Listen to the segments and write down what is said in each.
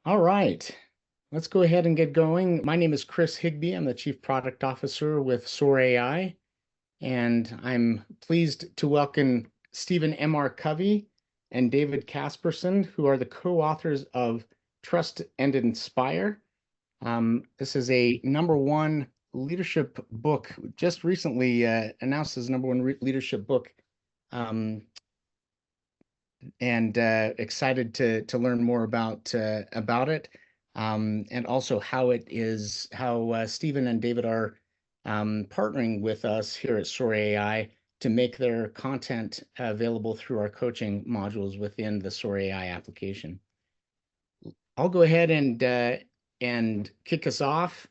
All right, let's go ahead and get going. My name is Chris Higbee. I'm the Chief Product Officer with Soar AI, and I'm pleased to welcome Stephen M.R. Covey and David Kasperson, who are the co-authors of Trust and Inspire. This is a #1 leadership book, just recently announced as #1 leadership book, um, and excited to learn more about it, and also how Stephen and David are partnering with us here at Soar AI to make their content available through our coaching modules within the Soar AI application. I'll go ahead and kick us off.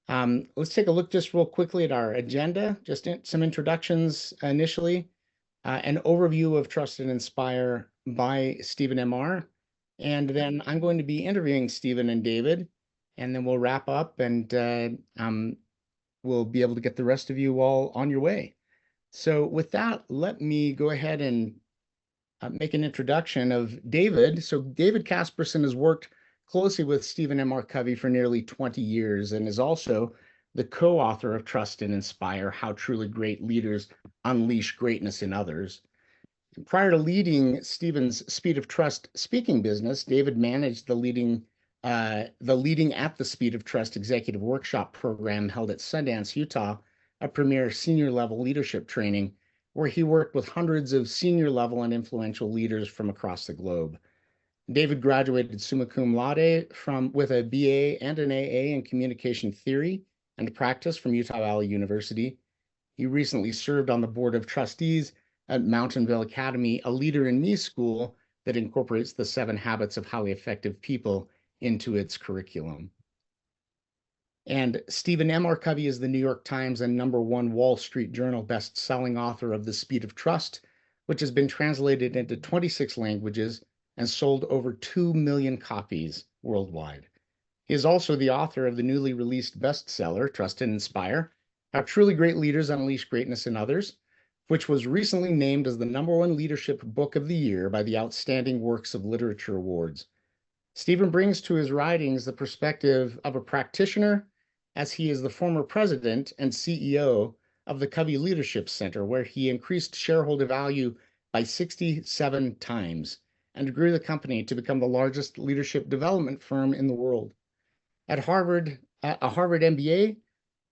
Let's take a look just real quickly at our agenda, some introductions initially, an overview of Trust and Inspire by Stephen M.R. And then I'm going to be interviewing Stephen and David, and then we'll wrap up and we'll be able to get the rest of you all on your way. So with that, let me go ahead and make an introduction of David. So David Kasperson has worked closely with Stephen M.R. Covey for nearly 20 years and is also the co-author of Trust and Inspire, How Truly Great Leaders Unleash Greatness in Others. Prior to leading Stephen's Speed of Trust speaking business, David managed the Leading at the Speed of Trust executive workshop program held at Sundance, Utah, a premier senior level leadership training where he worked with hundreds of senior level and influential leaders from across the globe. David graduated summa cum laude with a BA and an AA in communication theory and practice from Utah Valley University. He recently served on the board of trustees at Mountainville Academy, a leader in me school that incorporates the 7 habits of highly effective people into its curriculum. And Stephen M.R. Covey is the New York Times and #1 Wall Street Journal best-selling author of The Speed of Trust, which has been translated into 26 languages and sold over 2 million copies worldwide. He is also the author of the newly released bestseller, Trust and Inspire, How Truly Great Leaders Unleash Greatness in Others, which was recently named as the #1 leadership book of the year by the Outstanding Works of Literature Awards. Stephen brings to his writings the perspective of a practitioner, as he is the former president and CEO of the Covey Leadership Center, where he increased shareholder value by 67 times and grew the company to become the largest leadership development firm in the world. At a Harvard MBA,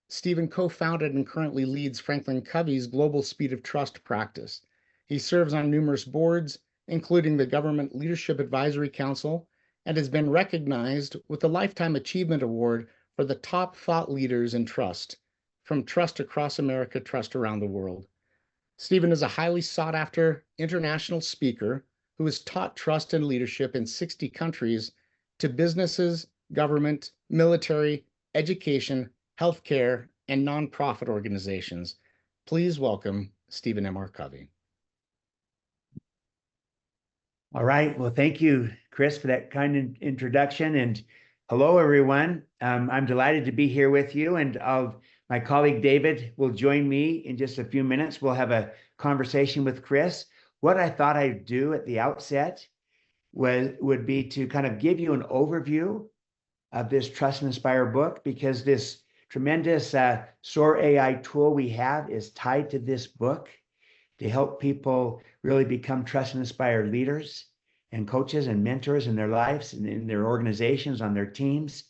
Stephen co-founded and currently leads Franklin Covey's Global Speed of Trust practice. He serves on numerous boards, including the Government Leadership Advisory Council, and has been recognized with the Lifetime Achievement Award for the top thought leaders in trust, from Trust Across America, Trust Around the World. Stephen is a highly sought-after international speaker who has taught trust and leadership in 60 countries to businesses, government, military, education, healthcare, and nonprofit organizations. Please welcome Stephen M.R. Covey. All right. Well, thank you, Chris, for that kind introduction. And hello, everyone. I'm delighted to be here with you. And my colleague David will join me in just a few minutes. We'll have a conversation with Chris. What I thought I'd do at the outset would be to kind of give you an overview of this Trust and Inspire book, because this tremendous SOAR AI tool we have is tied to this book to help people really become trust and inspire leaders and coaches and mentors in their lives and in their organizations, on their teams.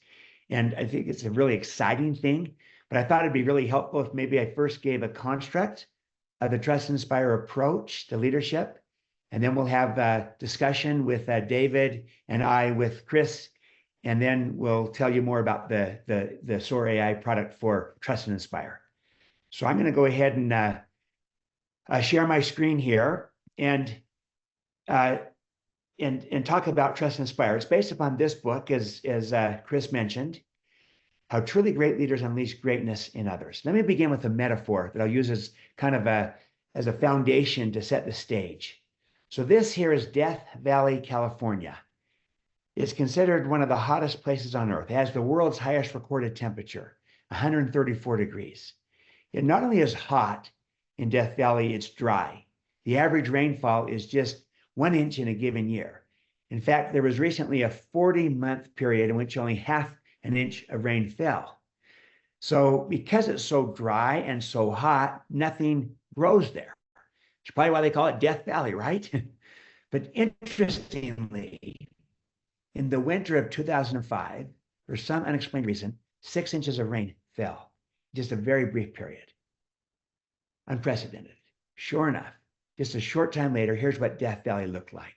And I think it's a really exciting thing, but I thought it'd be really helpful if maybe I first gave a construct of the Trust and Inspire approach to leadership. And then we'll have a discussion with David and I with Chris, and then we'll tell you more about the SOAR AI product for Trust and Inspire. So I'm going to go ahead and share my screen here and talk about Trust and Inspire. It's based upon this book, as Chris mentioned, How Truly Great Leaders Unleash Greatness in Others. Let me begin with a metaphor that I'll use as kind of as a foundation to set the stage. So this here is Death Valley, California. It's considered one of the hottest places on earth. It has the world's highest recorded temperature, 134 degrees. It not only is hot in Death Valley, it's dry. The average rainfall is just 1 inch in a given year. In fact, there was recently a 40-month period in which only half an inch of rain fell. So because it's so dry and so hot, nothing grows there. It's probably why they call it Death Valley, right? But interestingly, in the winter of 2005, for some unexplained reason, 6 inches of rain fell. Just a very brief period. Unprecedented. Sure enough, just a short time later, here's what Death Valley looked like.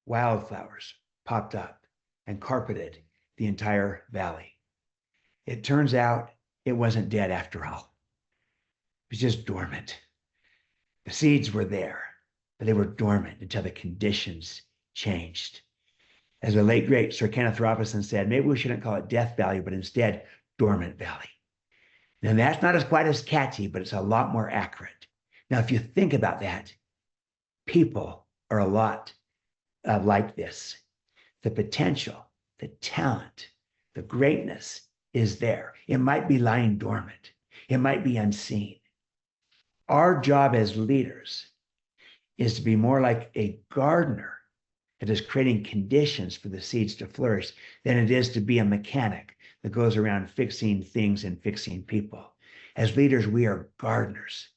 Wildflowers popped up and carpeted the entire valley. It turns out it wasn't dead after all. It was just dormant. The seeds were there, but they were dormant until the conditions changed. As the late, great Sir Kenneth Robinson said, maybe we shouldn't call it Death Valley, but instead Dormant Valley. Now, that's not quite as catchy, but it's a lot more accurate. Now, if you think about that, people are a lot like this. The potential, the talent, the greatness is there. It might be lying dormant. It might be unseen. Our job as leaders is to be more like a gardener that is creating conditions for the seeds to flourish than it is to be a mechanic that goes around fixing things and fixing people. As leaders, we are gardeners.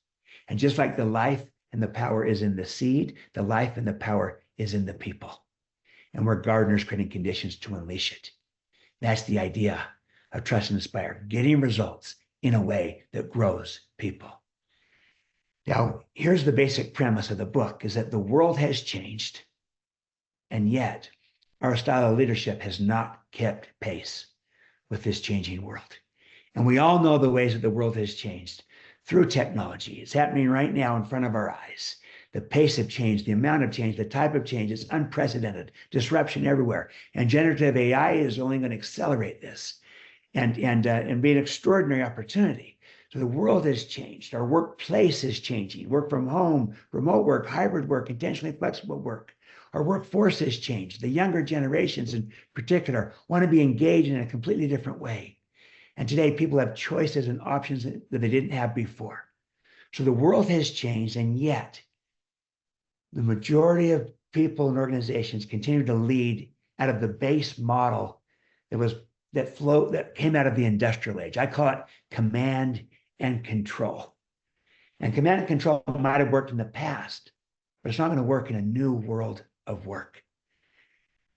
And just like the life and the power is in the seed, the life and the power is in the people. And we're gardeners creating conditions to unleash it. That's the idea of Trust and Inspire, getting results in a way that grows people. Now, here's the basic premise of the book, is that the world has changed, and yet our style of leadership has not kept pace with this changing world. And we all know the ways that the world has changed through technology. It's happening right now in front of our eyes. The pace of change, the amount of change, the type of change is unprecedented, disruption everywhere. And generative AI is only going to accelerate this and be an extraordinary opportunity. So the world has changed. Our workplace is changing. Work from home, remote work, hybrid work, intentionally flexible work. Our workforce has changed. The younger generations in particular want to be engaged in a completely different way. And today people have choices and options that they didn't have before. So the world has changed, and yet the majority of people and organizations continue to lead out of the base model that came out of the industrial age. I call it command and control. And command and control might have worked in the past, but it's not going to work in a new world of work.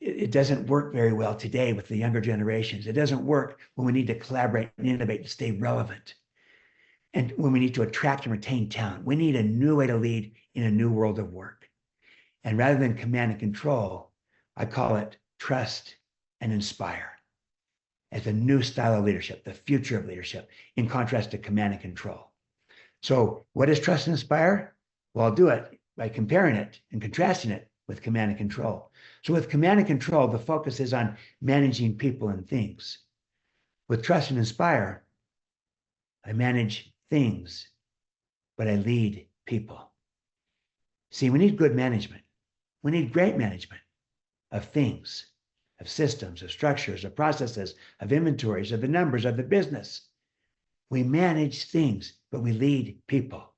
It doesn't work very well today with the younger generations. It doesn't work when we need to collaborate and innovate to stay relevant. And when we need to attract and retain talent. We need a new way to lead in a new world of work. And rather than command and control, I call it trust and inspire as a new style of leadership, the future of leadership, in contrast to command and control. So what is trust and inspire? Well, I'll do it by comparing it and contrasting it with command and control. So with command and control, the focus is on managing people and things. With trust and inspire, I manage things, but I lead people. See, we need good management. We need great management of things, of systems, of structures, of processes, of inventories, of the numbers, of the business. We manage things, but we lead people.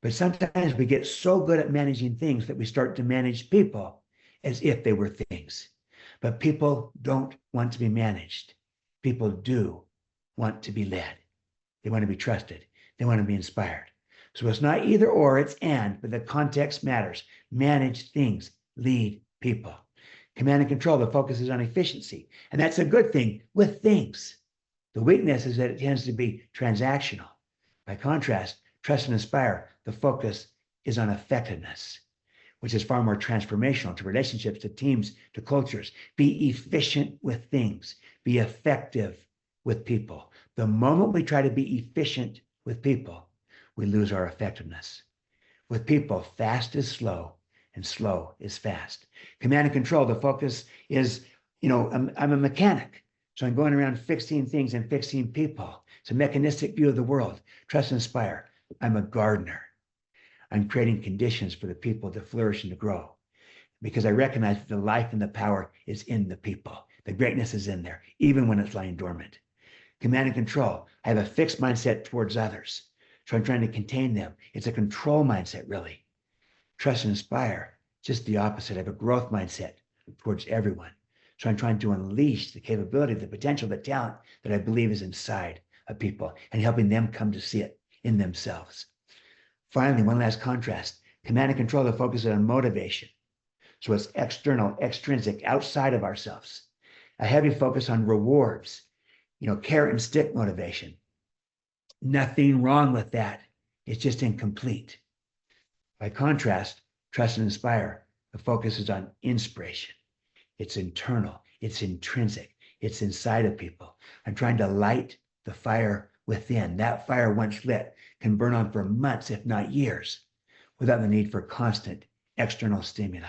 But sometimes we get so good at managing things that we start to manage people as if they were things. But people don't want to be managed. People do want to be led. They want to be trusted. They want to be inspired. So it's not either or, it's and, but the context matters. Manage things, lead people. Command and control, the focus is on efficiency. And that's a good thing with things. The weakness is that it tends to be transactional. By contrast, trust and inspire, the focus is on effectiveness, which is far more transformational to relationships, to teams, to cultures. Be efficient with things. Be effective with people. The moment we try to be efficient with people, we lose our effectiveness. With people, fast is slow and slow is fast. Command and control, the focus is, I'm a mechanic. So I'm going around fixing things and fixing people. It's a mechanistic view of the world. Trust and inspire. I'm a gardener. I'm creating conditions for the people to flourish and to grow because I recognize that the life and the power is in the people. The greatness is in there, even when it's lying dormant. Command and control. I have a fixed mindset towards others. So I'm trying to contain them. It's a control mindset, really. Trust and inspire. Just the opposite. I have a growth mindset towards everyone. So I'm trying to unleash the capability, the potential, the talent that I believe is inside of people and helping them come to see it in themselves. Finally, one last contrast. Command and control that focuses on motivation. So it's external, extrinsic, outside of ourselves. A heavy focus on rewards, carrot and stick motivation. Nothing wrong with that. It's just incomplete. By contrast, trust and inspire, the focus is on inspiration. It's internal, it's intrinsic, it's inside of people. I'm trying to light the fire within. That fire, once lit, can burn on for months, if not years, without the need for constant external stimuli.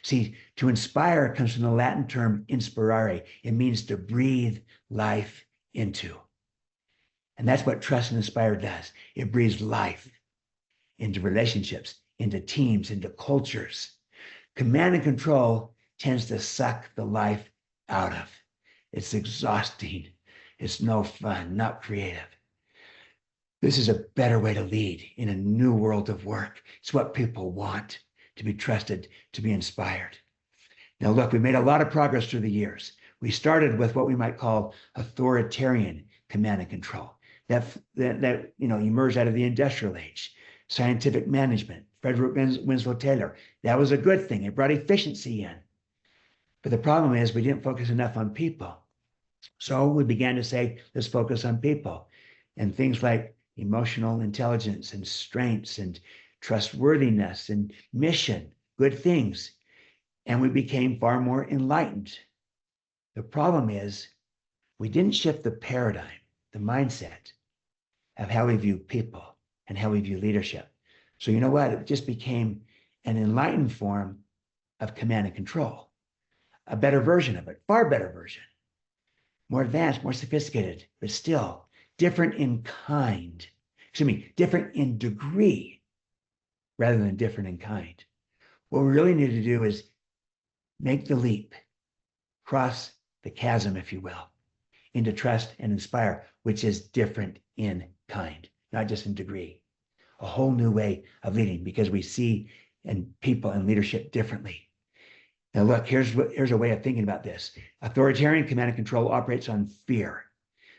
See, to inspire comes from the Latin term inspirare. It means to breathe life into. And that's what trust and inspire does. It breathes life into relationships, into teams, into cultures. Command and control tends to suck the life out of. It's exhausting. It's no fun, not creative. This is a better way to lead in a new world of work. It's what people want, to be trusted, to be inspired. Now, look, we made a lot of progress through the years. We started with what we might call authoritarian command and control. That emerged out of the industrial age. Scientific management, Frederick Winslow Taylor. That was a good thing. It brought efficiency in. But the problem is we didn't focus enough on people. So we began to say, let's focus on people. And things like emotional intelligence and strengths and trustworthiness and mission, good things. And we became far more enlightened. The problem is we didn't shift the paradigm, the mindset of how we view people and how we view leadership. So you know what? It just became an enlightened form of command and control, a better version of it, far better version, more advanced, more sophisticated, but still different in kind. Different in degree rather than different in kind. What we really need to do is make the leap, cross the chasm, if you will, into trust and inspire, which is different in kind, not just in degree. A whole new way of leading because we see and people and leadership differently. Now, look, here's a way of thinking about this. Authoritarian command and control operates on fear.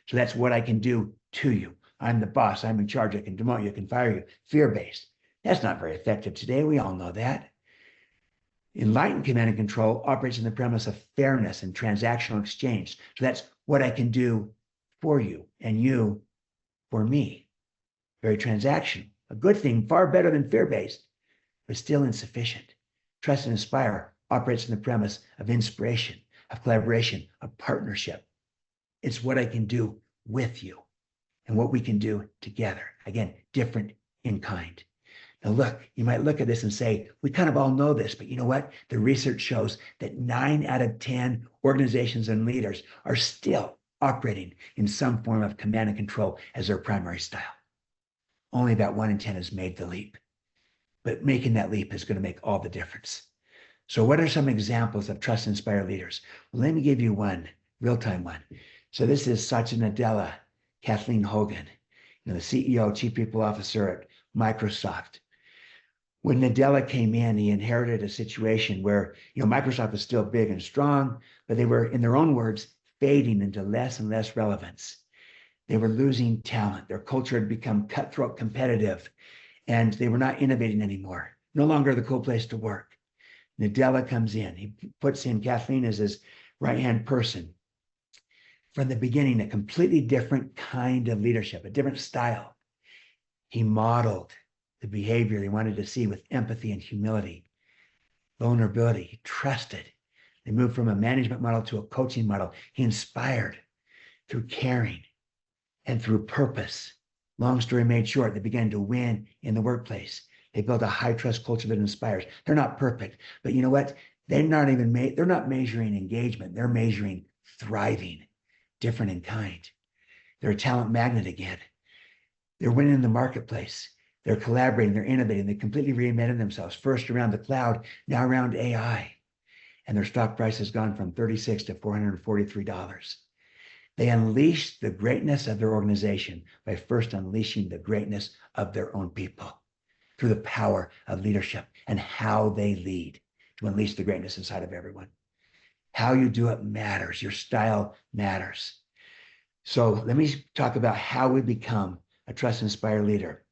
So that's what I can do to you. I'm the boss. I'm in charge. I can demote you. I can fire you. Fear-based. That's not very effective today. We all know that. Enlightened command and control operates on the premise of fairness and transactional exchange. So that's what I can do for you and you for me. Very transactional. A good thing, far better than fear-based, but still insufficient. Trust and inspire operates on the premise of inspiration, of collaboration, of partnership. It's what I can do with you and what we can do together. Again, different in kind. Now look, you might look at this and say, we kind of all know this, but you know what? The research shows that 9 out of 10 organizations and leaders are still operating in some form of command and control as their primary style. Only about 1 in 10 has made the leap. But making that leap is going to make all the difference. So what are some examples of trust and inspire leaders? Well, let me give you one, real-time one. So this is Satya Nadella, Kathleen Hogan, the CEO, Chief People Officer at Microsoft. When Nadella came in, he inherited a situation where, Microsoft was still big and strong, but they were, in their own words, fading into less and less relevance. They were losing talent. Their culture had become cutthroat competitive, and they were not innovating anymore. No longer the cool place to work. Nadella comes in. He puts in Kathleen as his right-hand person. From the beginning, a completely different kind of leadership, a different style. He modeled the behavior he wanted to see with empathy and humility, vulnerability. He trusted. They moved from a management model to a coaching model. He inspired through caring and through purpose. Long story made short, they began to win in the workplace. They built a high trust culture that inspires. They're not perfect, but you know what? They're not measuring engagement. They're measuring thriving, different in kind. They're a talent magnet again. They're winning in the marketplace. They're collaborating, they're innovating, they completely reinvented themselves, first around the cloud, now around AI. And their stock price has gone from $36 to $443. They unleashed the greatness of their organization by first unleashing the greatness of their own people through the power of leadership and how they lead. to unleash the greatness inside of everyone. How you do it matters. Your style matters. So let me talk about how we become a trust and inspire leader.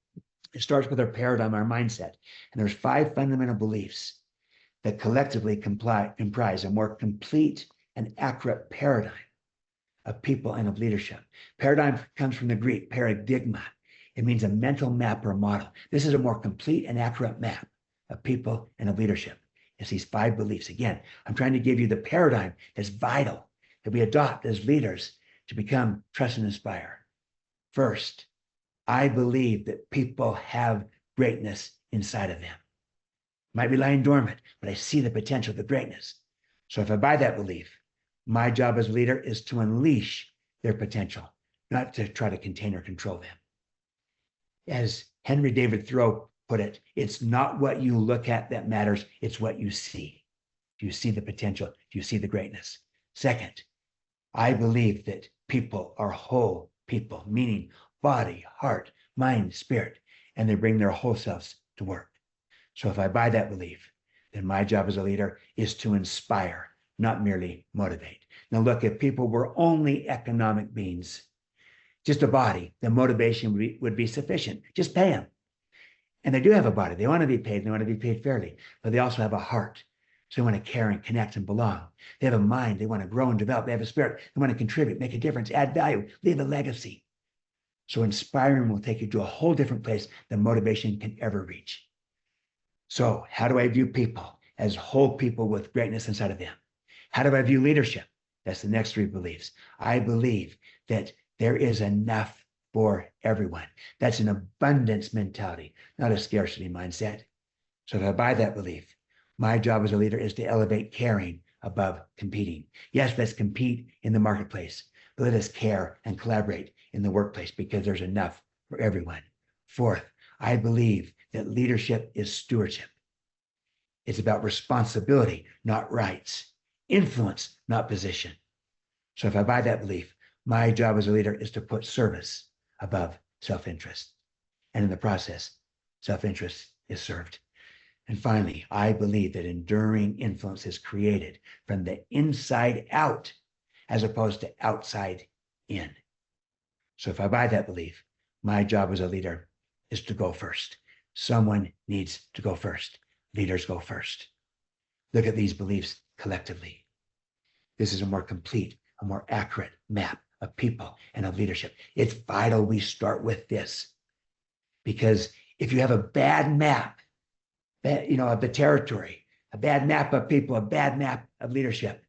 It starts with our paradigm, our mindset. And there's 5 fundamental beliefs that collectively comprise a more complete and accurate paradigm of people and of leadership. Paradigm comes from the Greek paradigma. It means a mental map or a model. This is a more complete and accurate map of people and of leadership. It's these 5 beliefs. Again, I'm trying to give you the paradigm that's vital that we adopt as leaders to become trust and inspire. First, I believe that people have greatness inside of them. Might be lying dormant, but I see the potential, the greatness. So if I buy that belief, my job as a leader is to unleash their potential, not to try to contain or control them. As Henry David Thoreau put it, it's not what you look at that matters, it's what you see. Do you see the potential? Do you see the greatness? Second, I believe that people are whole people, meaning body, heart, mind, spirit, and they bring their whole selves to work. So if I buy that belief, then my job as a leader is to inspire, not merely motivate. Now look, if people were only economic beings, just a body, the motivation would be sufficient. Just pay them. And they do have a body. They want to be paid. And they want to be paid fairly. But they also have a heart. So they want to care and connect and belong. They have a mind. They want to grow and develop. They have a spirit. They want to contribute, make a difference, add value, leave a legacy. So inspiring will take you to a whole different place than motivation can ever reach. So how do I view people? As whole people with greatness inside of them. How do I view leadership? That's the next 3 beliefs. I believe that there is enough for everyone. That's an abundance mentality, not a scarcity mindset. So if I buy that belief, my job as a leader is to elevate caring above competing. Yes, let's compete in the marketplace, but let us care and collaborate in the workplace because there's enough for everyone. Fourth, I believe that leadership is stewardship. It's about responsibility, not rights. Influence, not position. So if I buy that belief, my job as a leader is to put service above self-interest. And in the process, self-interest is served. And finally, I believe that enduring influence is created from the inside out as opposed to outside in. So if I buy that belief, my job as a leader is to go first. Someone needs to go first. Leaders go first. Look at these beliefs collectively. This is a more complete, a more accurate map of people and of leadership. It's vital we start with this, because if you have a bad map, of the territory, a bad map of people, a bad map of leadership,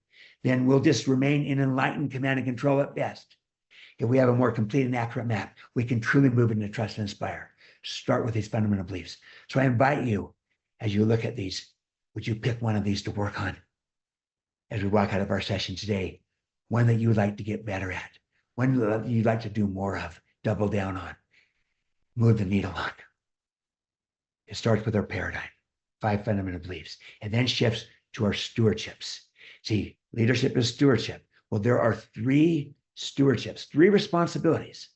then we'll just remain in enlightened command and control at best. If we have a more complete and accurate map, we can truly move into trust and inspire. Start with these fundamental beliefs. So I invite you, as you look at these, would you pick one of these to work on as we walk out of our session today? One that you would like to get better at, one that you'd like to do more of, double down on, move the needle on. It starts with our paradigm, 5 fundamental beliefs, and then shifts to our stewardships. See, leadership is stewardship. Well, there are 3 stewardships, 3 responsibilities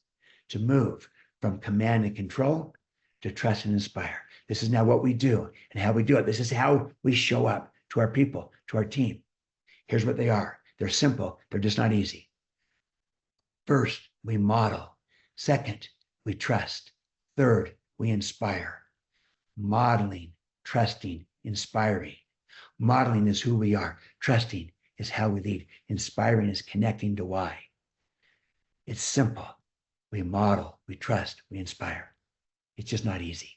to move from command and control to trust and inspire. This is now what we do and how we do it. This is how we show up to our people, to our team. Here's what they are. They're simple. They're just not easy. First, we model. Second, we trust. Third, we inspire. Modeling, trusting, inspiring. Modeling is who we are. Trusting is how we lead. Inspiring is connecting to why. It's simple. We model, we trust, we inspire. It's just not easy.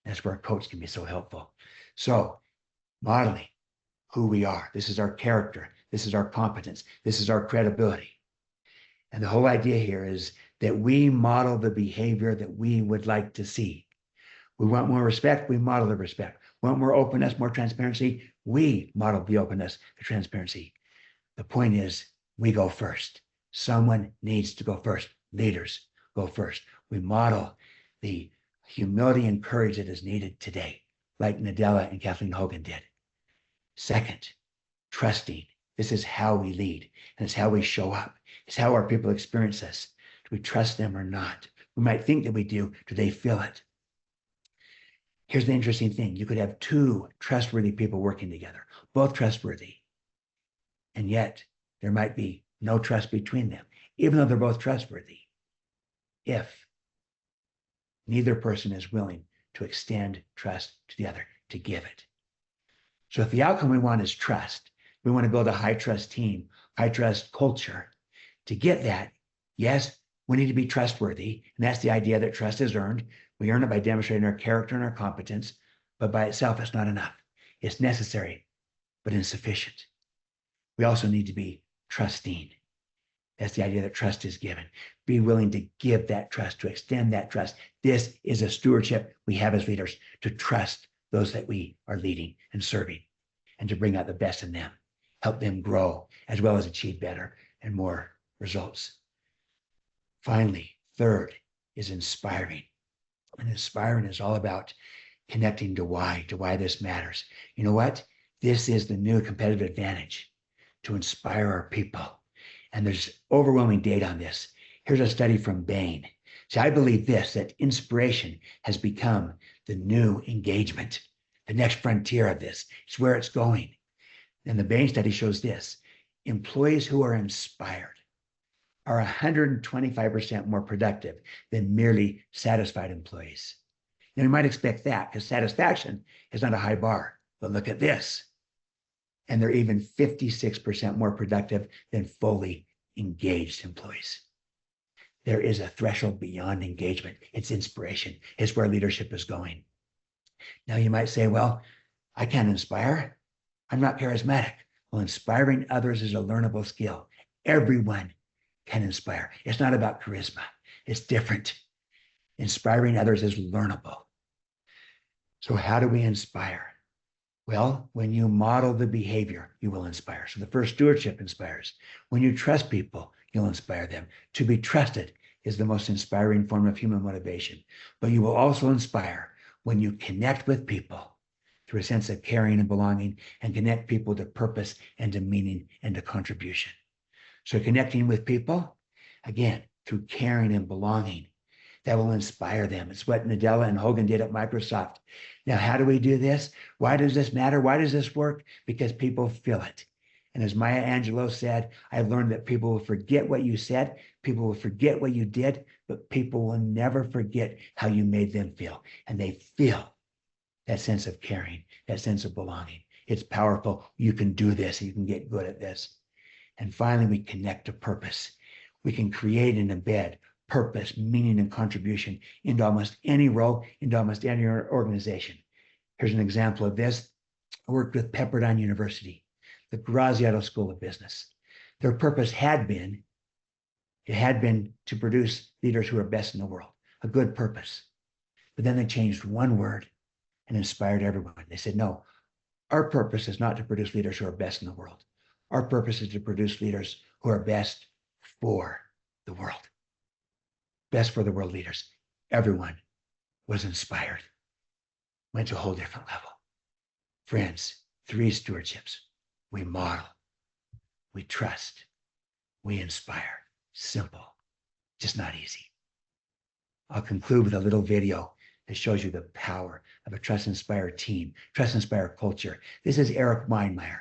That's where a coach can be so helpful. So, modeling who we are. This is our character. This is our competence. This is our credibility. And the whole idea here is that we model the behavior that we would like to see. We want more respect, we model the respect. We want more openness, more transparency, we model the openness, the transparency. The point is, we go first. Someone needs to go first. Leaders go first. We model the humility and courage that is needed today, like Nadella and Kathleen Hogan did. Second, trusting. This is how we lead, and it's how we show up. It's how our people experience us. Do we trust them or not? We might think that we do. Do they feel it? Here's the interesting thing. You could have two trustworthy people working together, both trustworthy, and yet there might be no trust between them, even though they're both trustworthy, if neither person is willing to extend trust to the other, to give it. So if the outcome we want is trust, we want to build a high trust team, high trust culture. To get that, yes, we need to be trustworthy. And that's the idea that trust is earned. We earn it by demonstrating our character and our competence, but by itself, it's not enough. It's necessary, but insufficient. We also need to be trusting. That's the idea that trust is given. Be willing to give that trust, to extend that trust. This is a stewardship we have as leaders, to trust those that we are leading and serving, and to bring out the best in them, help them grow, as well as achieve better and more results. Finally, third is inspiring. And inspiring is all about connecting to why this matters. You know what? This is the new competitive advantage, to inspire our people. And there's overwhelming data on this. Here's a study from Bain. See, I believe this, that inspiration has become the new engagement, the next frontier of this. It's where it's going. And the Bain study shows this: employees who are inspired are 125% more productive than merely satisfied employees. Now, you might expect that because satisfaction is not a high bar, but look at this. And they're even 56% more productive than fully engaged employees. There is a threshold beyond engagement. It's inspiration. It's where leadership is going. Now, you might say, well, I can't inspire. I'm not charismatic. Well, inspiring others is a learnable skill. Everyone can inspire. It's not about charisma. It's different. Inspiring others is learnable. So how do we inspire? Well, when you model the behavior, you will inspire. So the first stewardship inspires. When you trust people, you'll inspire them. To be trusted is the most inspiring form of human motivation. But you will also inspire when you connect with people through a sense of caring and belonging, and connect people to purpose and to meaning and to contribution. So connecting with people, again, through caring and belonging, that will inspire them. It's what Nadella and Hogan did at Microsoft. Now, how do we do this? Why does this matter? Why does this work? Because people feel it. And as Maya Angelou said, I've learned that people will forget what you said, people will forget what you did, but people will never forget how you made them feel. And they feel that sense of caring, that sense of belonging. It's powerful. You can do this. You can get good at this. And finally, we connect to purpose. We can create and embed purpose, meaning, and contribution into almost any role, into almost any organization. Here's an example of this. I worked with Pepperdine University, the Graziato School of Business. Their purpose had been to produce leaders who are best in the world, a good purpose. But then they changed one word and inspired everyone. They said, no, our purpose is not to produce leaders who are best in the world. Our purpose is to produce leaders who are best for the world. Best for the world leaders. Everyone was inspired. Went to a whole different level. Friends, 3 stewardships. We model, we trust, we inspire. Simple, just not easy. I'll conclude with a little video that shows you the power of a Trust Inspire team, Trust Inspire culture. This is Eric Weinmeier.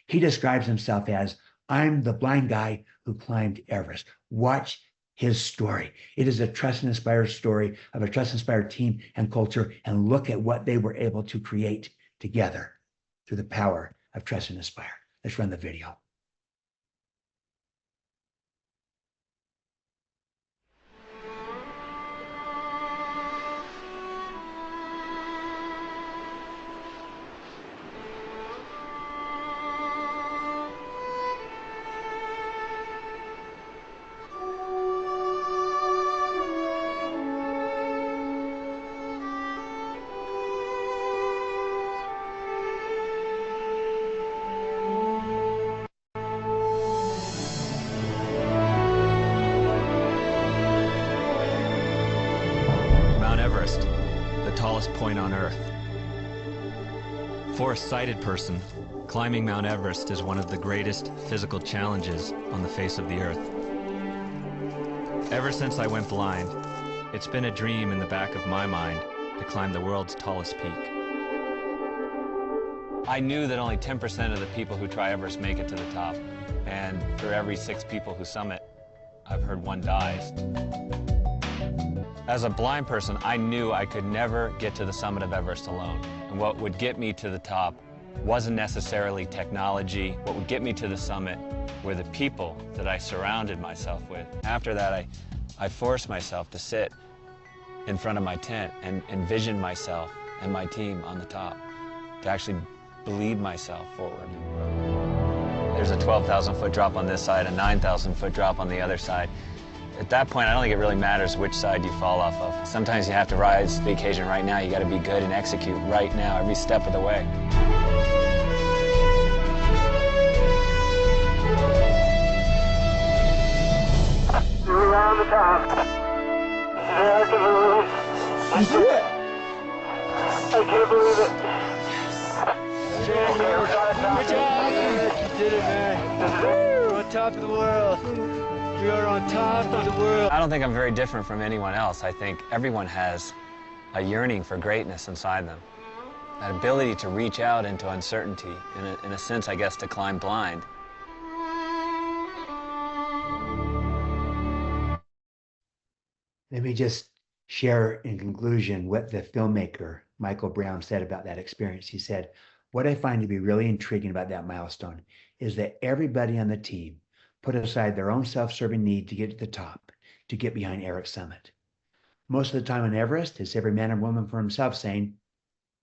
He describes himself as, I'm the blind guy who climbed Everest. Watch his story. It is a Trust and Inspire story of a Trust and Inspire team and culture, and look at what they were able to create together through the power of Trust and Inspire. Let's run the video. Mount Everest, the tallest point on Earth. For a sighted person, climbing Mount Everest is one of the greatest physical challenges on the face of the Earth. Ever since I went blind, it's been a dream in the back of my mind to climb the world's tallest peak. I knew that only 10% of the people who try Everest make it to the top. And for every 6 people who summit, I've heard 1 dies. As a blind person, I knew I could never get to the summit of Everest alone. And what would get me to the top wasn't necessarily technology. What would get me to the summit were the people that I surrounded myself with. After that, I forced myself to sit in front of my tent and envision myself and my team on the top, to actually bleed myself forward. There's a 12,000-foot drop on this side, a 9,000-foot drop on the other side. At that point, I don't think it really matters which side you fall off of. Sometimes you have to rise to the occasion right now. You got to be good and execute right now, every step of the way. We're on the top. I can believe it. I did it. I can't believe it. Good job. You did it, man. We're on top of the world. We are on top of the world. I don't think I'm very different from anyone else. I think everyone has a yearning for greatness inside them. That ability to reach out into uncertainty, in a sense, I guess, to climb blind. Let me just share in conclusion what the filmmaker Michael Brown said about that experience. He said, "What I find to be really intriguing about that milestone is that everybody on the team put aside their own self-serving need to get to the top, to get behind Eric's summit. Most of the time on Everest, it's every man and woman for himself saying,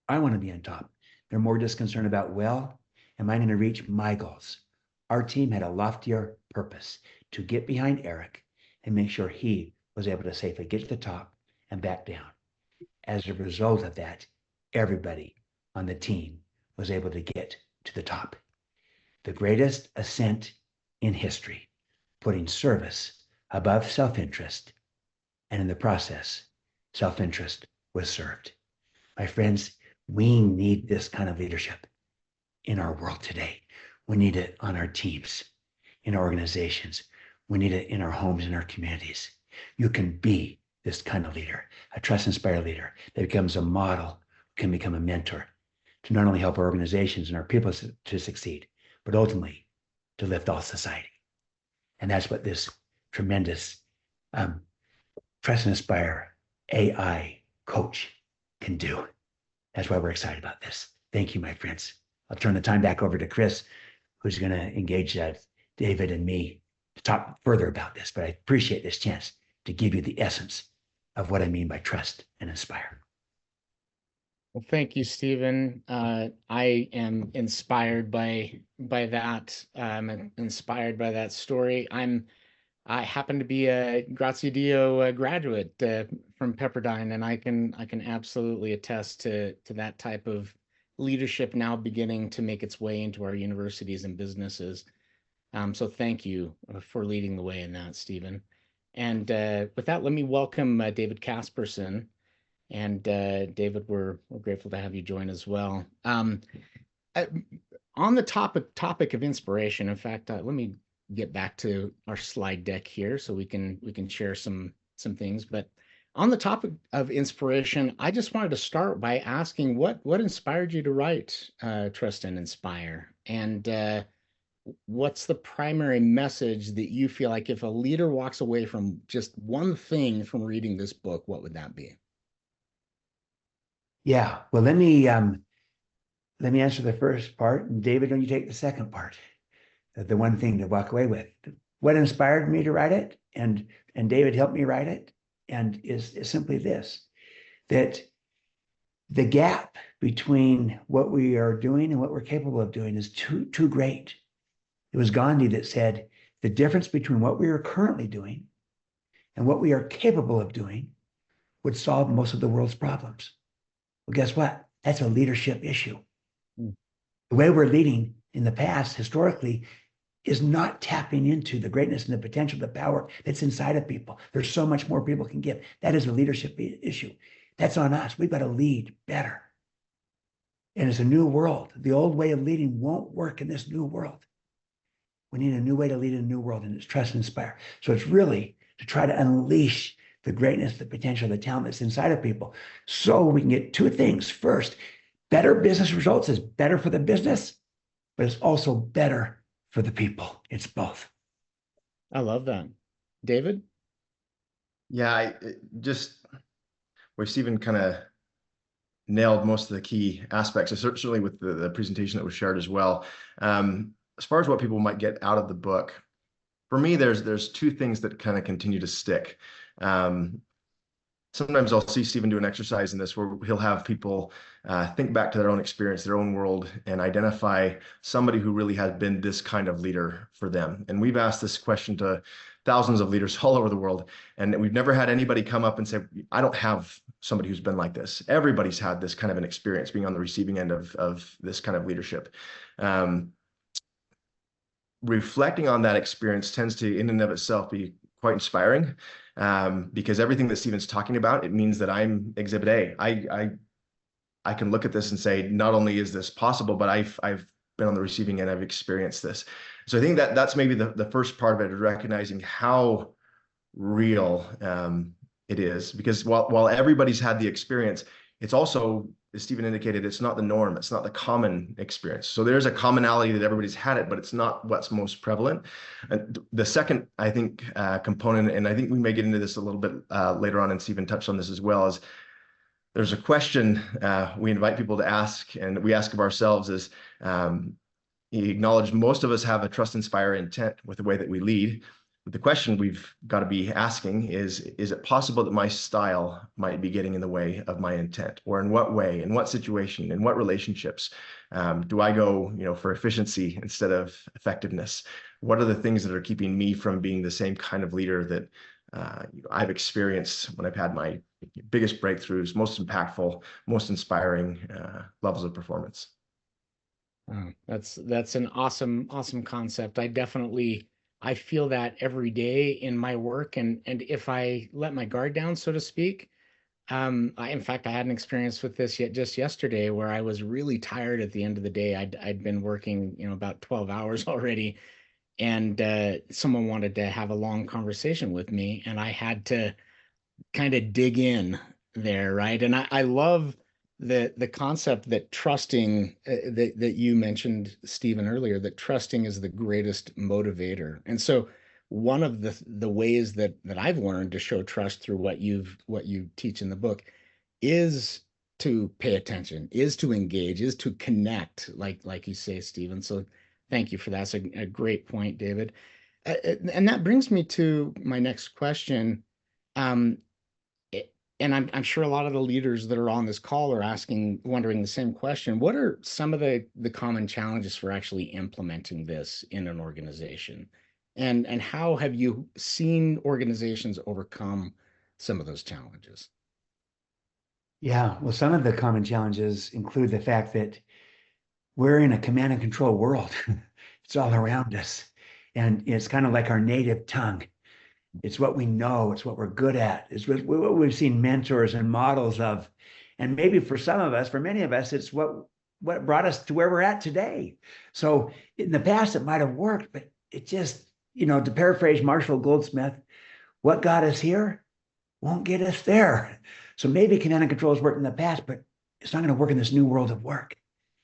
I want to be on top. They're more just concerned about, well, am I going to reach my goals? Our team had a loftier purpose to get behind Eric and make sure he was able to safely get to the top and back down. As a result of that, everybody on the team was able to get to the top. The greatest ascent in history, putting service above self-interest, and in the process, self-interest was served. My friends, we need this kind of leadership in our world today. We need it on our teams, in our organizations. We need it in our homes and our communities. You can be this kind of leader, a trust-inspired leader that becomes a model, can become a mentor to not only help our organizations and our people to succeed, but ultimately to lift all society. And that's what this tremendous Trust and Inspire AI coach can do. That's why we're excited about this. Thank you, my friends. I'll turn the time back over to Chris, who's going to engage David and me to talk further about this. But I appreciate this chance to give you the essence of what I mean by trust and inspire. Well, thank you, Stephen. I am inspired by that. I'm inspired by that story. I happen to be a Grazie Dio graduate from Pepperdine, and I can absolutely attest to that type of leadership now beginning to make its way into our universities and businesses. So thank you for leading the way in that, Stephen. And with that, let me welcome David Kasperson. And David, we're grateful to have you join as well. On the topic of inspiration, in fact, let me get back to our slide deck here so we can share some things. But on the topic of inspiration, I just wanted to start by asking what inspired you to write Trust and Inspire, and what's the primary message that you feel like if a leader walks away from just one thing from reading this book, what would that be? Yeah, well, let me answer the first part, and David, don't you take the second part? The one thing to walk away with. What inspired me to write it, and David helped me write it, and is simply this, that the gap between what we are doing and what we're capable of doing is too great. It was Gandhi that said, the difference between what we are currently doing and what we are capable of doing would solve most of the world's problems. Well, guess what? That's a leadership issue. The way we're leading in the past, historically, is not tapping into the greatness and the potential, the power that's inside of people. There's so much more people can give. That is a leadership issue. That's on us. We've got to lead better. And it's a new world. The old way of leading won't work in this new world. We need a new way to lead in a new world, and it's trust and inspire. So it's really to try to unleash the greatness, the potential, the talent that's inside of people. So we can get two things. First, better business results is better for the business, but it's also better for the people. It's both. I love that. David? Yeah, just where Stephen kind of nailed most of the key aspects, certainly with the presentation that was shared as well. As far as what people might get out of the book, for me, there's two things that kind of continue to stick. Sometimes I'll see Stephen do an exercise in this where he'll have people think back to their own experience, their own world, and identify somebody who really has been this kind of leader for them. And we've asked this question to thousands of leaders all over the world, and we've never had anybody come up and say, I don't have somebody who's been like this. Everybody's had this kind of an experience, being on the receiving end of this kind of leadership. Reflecting on that experience tends to, in and of itself, be quite inspiring, because everything that Stephen's talking about, it means that I'm Exhibit A. I can look at this and say, not only is this possible, but I've been on the receiving end, I've experienced this. So I think that's maybe the first part of it, is recognizing how real it is, because while everybody's had the experience, it's also, as Stephen indicated, it's not the norm. It's not the common experience. So there's a commonality that everybody's had it, but it's not what's most prevalent. And the second, I think, component, and I think we may get into this a little bit later on, and Stephen touched on this as well, is there's a question we invite people to ask, and we ask of ourselves is, you acknowledge most of us have a trust, inspire intent with the way that we lead. But the question we've got to be asking is it possible that my style might be getting in the way of my intent? Or in what way, in what situation, in what relationships do I go, for efficiency instead of effectiveness? What are the things that are keeping me from being the same kind of leader that I've experienced when I've had my biggest breakthroughs, most impactful, most inspiring levels of performance? That's an awesome concept. I feel that every day in my work, and if I let my guard down, so to speak, in fact, I had an experience with this just yesterday where I was really tired at the end of the day. I'd been working, about 12 hours already, and someone wanted to have a long conversation with me, and I had to kind of dig in there, right? And I love the concept that trusting, that you mentioned, Stephen, earlier, that trusting is the greatest motivator. And so one of the ways that I've learned to show trust through what you teach in the book is to pay attention, is to engage, is to connect, like you say, Stephen. So thank you for that. It's a great point, David. And that brings me to my next question. And I'm sure a lot of the leaders that are on this call are wondering the same question. What are some of the common challenges for actually implementing this in an organization? And how have you seen organizations overcome some of those challenges? Yeah, well, some of the common challenges include the fact that we're in a command and control world. It's all around us. And it's kind of like our native tongue. It's what we know. It's what we're good at. It's what we've seen mentors and models of. And maybe for many of us, it's what brought us to where we're at today. So in the past, it might have worked, but it just, to paraphrase Marshall Goldsmith, what got us here won't get us there. So maybe command and control has worked in the past, but it's not going to work in this new world of work.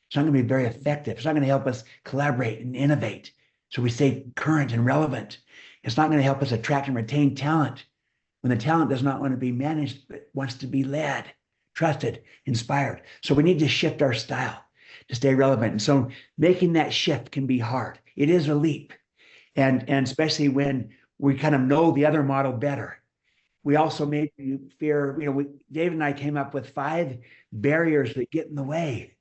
It's not going to be very effective. It's not going to help us collaborate and innovate so we stay current and relevant. It's not going to help us attract and retain talent when the talent does not want to be managed, but wants to be led, trusted, inspired. So we need to shift our style to stay relevant. And so making that shift can be hard. It is a leap. And especially when we kind of know the other model better. We also made you fear, David and I came up with 5 barriers that get in the way.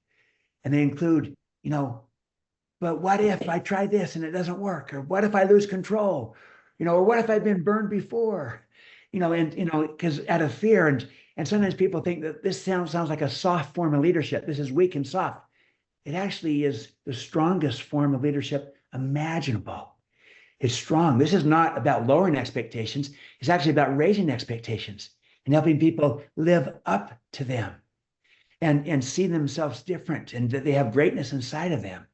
And they include, but what if I try this and it doesn't work? Or what if I lose control? Or what if I've been burned before? Because out of fear, and sometimes people think that this sounds like a soft form of leadership. This is weak and soft. It actually is the strongest form of leadership imaginable. It's strong. This is not about lowering expectations. It's actually about raising expectations and helping people live up to them and see themselves different and that they have greatness inside of them.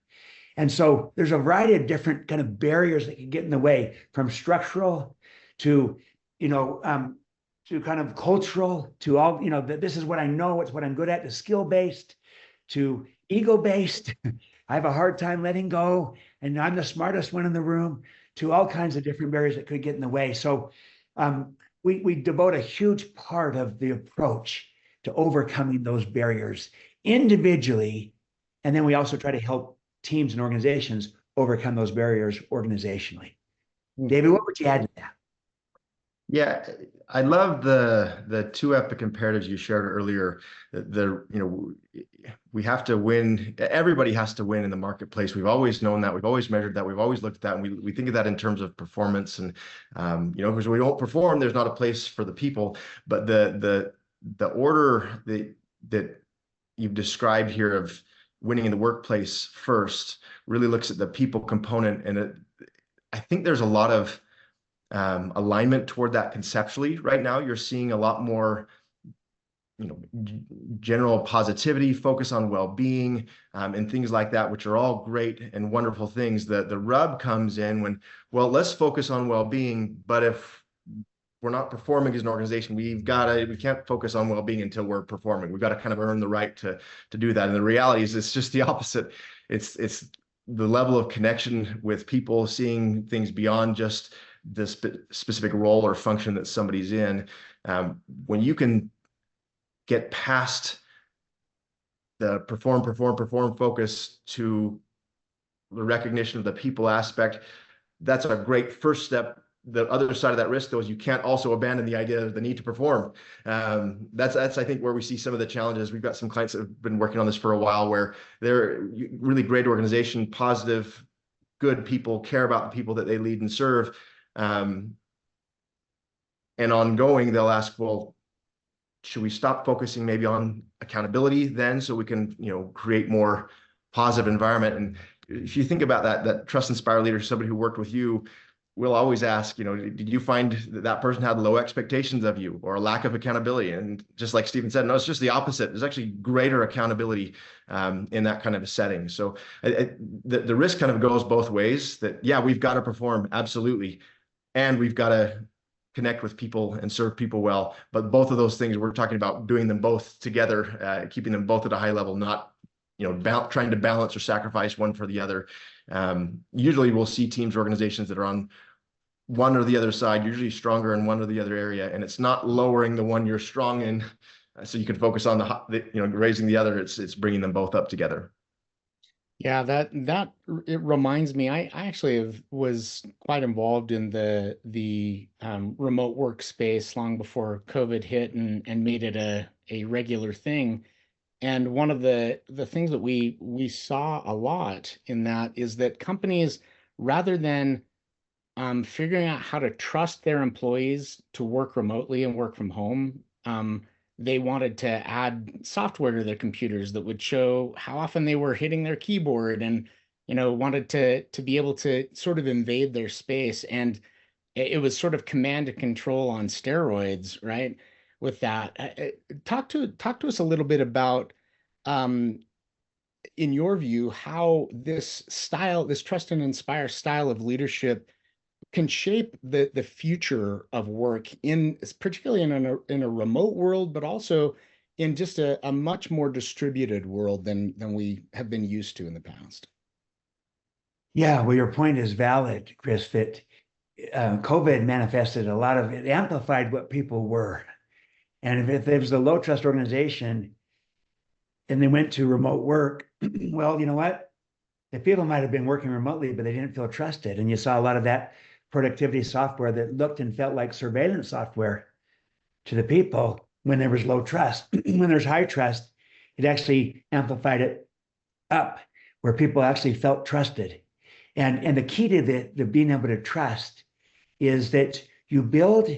And so there's a variety of different kind of barriers that can get in the way, from structural to, to kind of cultural, to all, this is what I know, it's what I'm good at, to skill-based, to ego-based. I have a hard time letting go, and I'm the smartest one in the room, to all kinds of different barriers that could get in the way. So we devote a huge part of the approach to overcoming those barriers individually. And then we also try to help teams and organizations overcome those barriers organizationally. David, what would you add to that? Yeah, I love the two epic imperatives you shared earlier. We have to win. Everybody has to win in the marketplace. We've always known that. We've always measured that. We've always looked at that, and we think of that in terms of performance. And because we don't perform, there's not a place for the people. But the order that you've described here of winning in the workplace first really looks at the people component, and I think there's a lot of alignment toward that conceptually right now. You're seeing a lot more, general positivity, focus on well-being, and things like that, which are all great and wonderful things. The rub comes in when, well, let's focus on well-being, but if we're not performing as an organization, we can't focus on well-being until we're performing. We've got to kind of earn the right to do that. And the reality is it's just the opposite. It's the level of connection with people, seeing things beyond just the specific role or function that somebody's in. When you can get past the perform focus to the recognition of the people aspect, that's a great first step. The other side of that risk, though, is you can't also abandon the idea of the need to perform. That's I think where we see some of the challenges. We've got some clients that have been working on this for a while, where they're really great organization, positive, good people, care about the people that they lead and serve. And ongoing, they'll ask, well, should we stop focusing maybe on accountability then, so we can, create more positive environment? And if you think about that trust inspired leader, somebody who worked with you, we'll always ask, did you find that person had low expectations of you or a lack of accountability? And just like Stephen said, no, it's just the opposite. There's actually greater accountability in that kind of a setting. So the risk kind of goes both ways, that, yeah, we've got to perform, absolutely. And we've got to connect with people and serve people well. But both of those things, we're talking about doing them both together, keeping them both at a high level, not trying to balance or sacrifice one for the other. Usually we'll see teams, organizations that are on one or the other side, usually stronger in one or the other area, and it's not lowering the one you're strong in so you can focus on raising the other. It's bringing them both up together. Yeah, that it reminds me. I actually was quite involved in the remote workspace long before COVID hit and made it a regular thing. And one of the things that we saw a lot in that is that companies, rather than figuring out how to trust their employees to work remotely and work from home, they wanted to add software to their computers that would show how often they were hitting their keyboard, and wanted to be able to sort of invade their space. And it was sort of command and control on steroids, right? With that, talk to us a little bit about, in your view, how this trust and inspire style of leadership can shape the future of work, particularly in a remote world, but also in just a much more distributed world than we have been used to in the past. Yeah, well, your point is valid, Chris, that COVID manifested a lot of it, amplified what people were. And if there was a low trust organization and they went to remote work, well, you know what? The people might have been working remotely, but they didn't feel trusted. And you saw a lot of that productivity software that looked and felt like surveillance software to the people when there was low trust. When there's high trust, it actually amplified it up, where people actually felt trusted. And the key to the being able to trust is that you build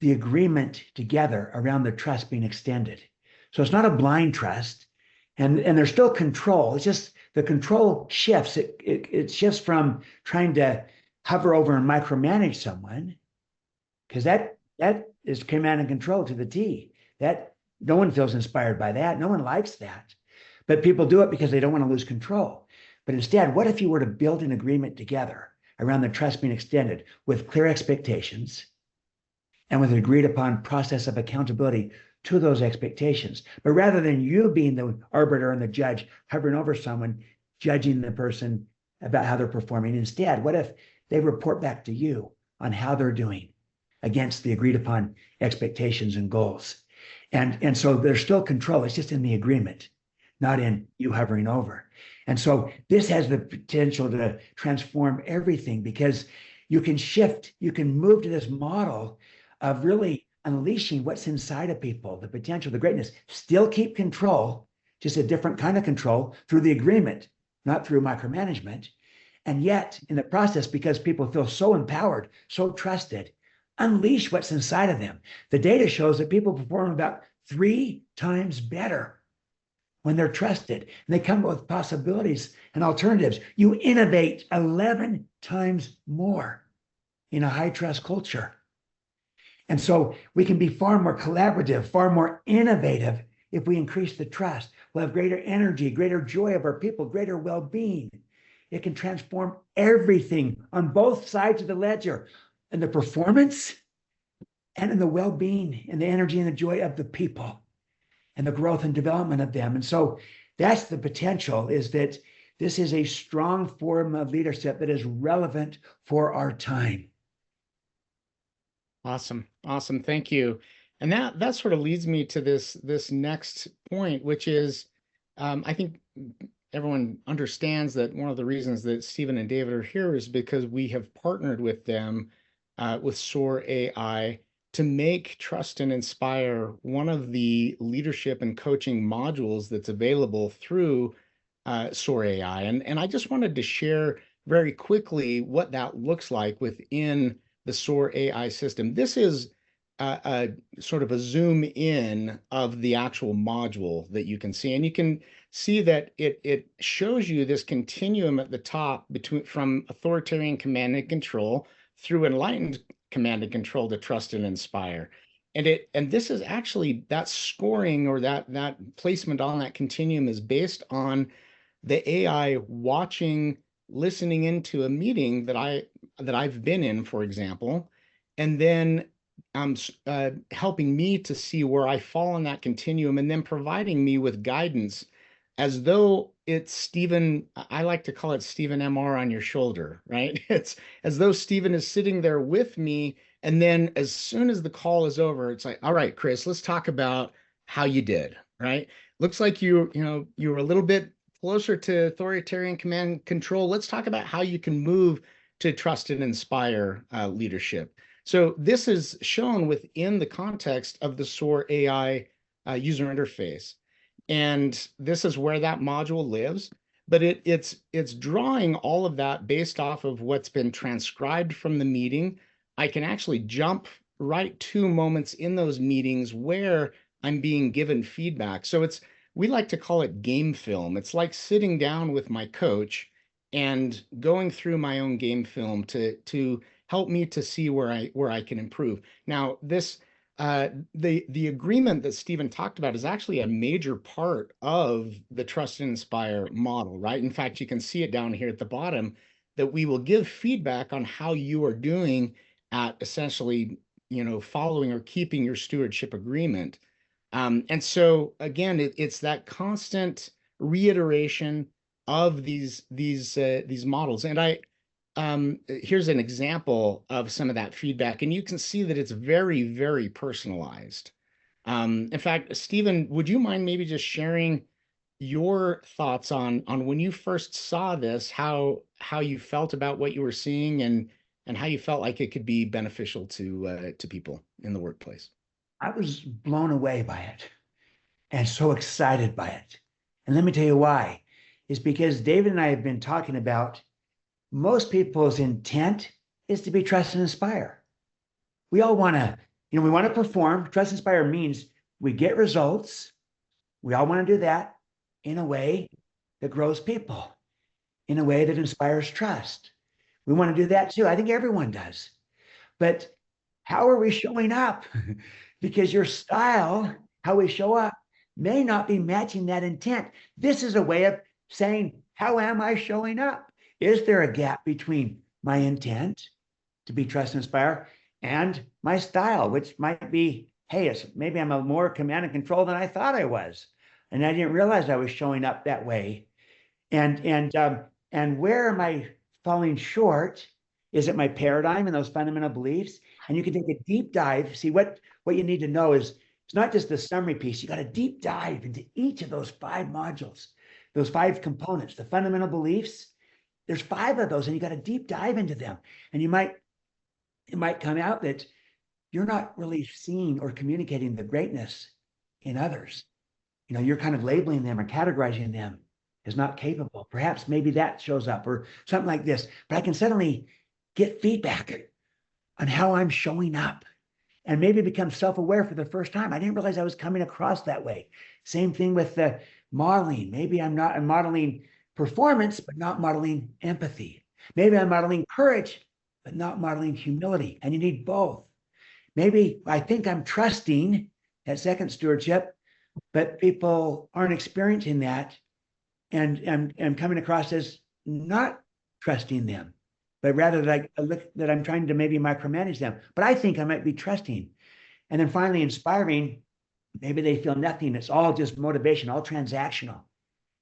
the agreement together around the trust being extended. So it's not a blind trust, and there's still control. It's just the control shifts. It shifts from trying to hover over and micromanage someone, because that is command and control to the T. That no one feels inspired by that. No one likes that, but people do it because they don't want to lose control. But instead, what if you were to build an agreement together around the trust being extended with clear expectations, and with an agreed upon process of accountability to those expectations. But rather than you being the arbiter and the judge hovering over someone, judging the person about how they're performing, instead, what if they report back to you on how they're doing against the agreed upon expectations and goals? And so there's still control. It's just in the agreement, not in you hovering over. And so this has the potential to transform everything, because you can shift, you can move to this model of really unleashing what's inside of people, the potential, the greatness, still keep control, just a different kind of control through the agreement, not through micromanagement. And yet in the process, because people feel so empowered, so trusted, unleash what's inside of them. The data shows that people perform about 3 times better when they're trusted, and they come up with possibilities and alternatives. You innovate 11 times more in a high trust culture. And so we can be far more collaborative, far more innovative if we increase the trust. We'll have greater energy, greater joy of our people, greater well-being. It can transform everything on both sides of the ledger, in the performance and in the well-being and the energy and the joy of the people and the growth and development of them. And so that's the potential, is that this is a strong form of leadership that is relevant for our time. Awesome. Awesome. Thank you. And that sort of leads me to this next point, which is, I think everyone understands that one of the reasons that Stephen and David are here is because we have partnered with them, with SOAR AI, to make Trust and Inspire one of the leadership and coaching modules that's available through SOAR AI. And I just wanted to share very quickly what that looks like within the SOAR AI system. This is a sort of a zoom in of the actual module that you can see. And you can see that it shows you this continuum at the top from authoritarian command and control through enlightened command and control to trust and inspire. And this is actually, that scoring, or that placement on that continuum, is based on the AI watching, listening into a meeting that I've been in, for example, and then helping me to see where I fall in that continuum, and then providing me with guidance, as though it's Stephen. I like to call it Stephen MR on your shoulder, right? It's as though Stephen is sitting there with me, and then as soon as the call is over, it's like, all right, Chris, let's talk about how you did, right? Looks like you were a little bit closer to authoritarian command and control. Let's talk about how you can move to trust and inspire leadership. So this is shown within the context of the SOAR AI user interface. And this is where that module lives, but it's drawing all of that based off of what's been transcribed from the meeting. I can actually jump right to moments in those meetings where I'm being given feedback. So we like to call it game film. It's like sitting down with my coach and going through my own game film to help me to see where I can improve. Now, this the agreement that Stephen talked about is actually a major part of the Trust and Inspire model, right? In fact, you can see it down here at the bottom, that we will give feedback on how you are doing at essentially, following or keeping your stewardship agreement. And so again, it's that constant reiteration of these models. And here's an example of some of that feedback, and you can see that it's very, very personalized. In fact, Stephen, would you mind maybe just sharing your thoughts on when you first saw this, how you felt about what you were seeing, and how you felt like it could be beneficial to people in the workplace? I was blown away by it and so excited by it. And let me tell you why. It's because David and I have been talking about most people's intent is to be trust and inspire. We all want to, we want to perform. Trust and inspire means we get results. We all want to do that in a way that grows people, in a way that inspires trust. We want to do that too. I think everyone does. But how are we showing up? Because your style, how we show up, may not be matching that intent. This is a way of saying, how am I showing up? Is there a gap between my intent to be trust and inspire and my style, which might be, hey, maybe I'm a more command and control than I thought I was. And I didn't realize I was showing up that way. And where am I falling short? Is it my paradigm and those fundamental beliefs? And you can take a deep dive. See, what you need to know is it's not just the summary piece. You got to deep dive into each of those 5 modules, those 5 components, the fundamental beliefs. There's 5 of those, and you got to deep dive into them. And it might come out that you're not really seeing or communicating the greatness in others. You're kind of labeling them or categorizing them as not capable. Perhaps maybe that shows up or something like this. But I can suddenly get feedback on how I'm showing up and maybe become self-aware for the first time. I didn't realize I was coming across that way. Same thing with the modeling. Maybe I'm modeling performance, but not modeling empathy. Maybe I'm modeling courage, but not modeling humility. And you need both. Maybe I think I'm trusting that second stewardship, but people aren't experiencing that. And I'm coming across as not trusting them, but rather that I'm trying to maybe micromanage them. But I think I might be trusting. And then finally, inspiring, maybe they feel nothing. It's all just motivation, all transactional.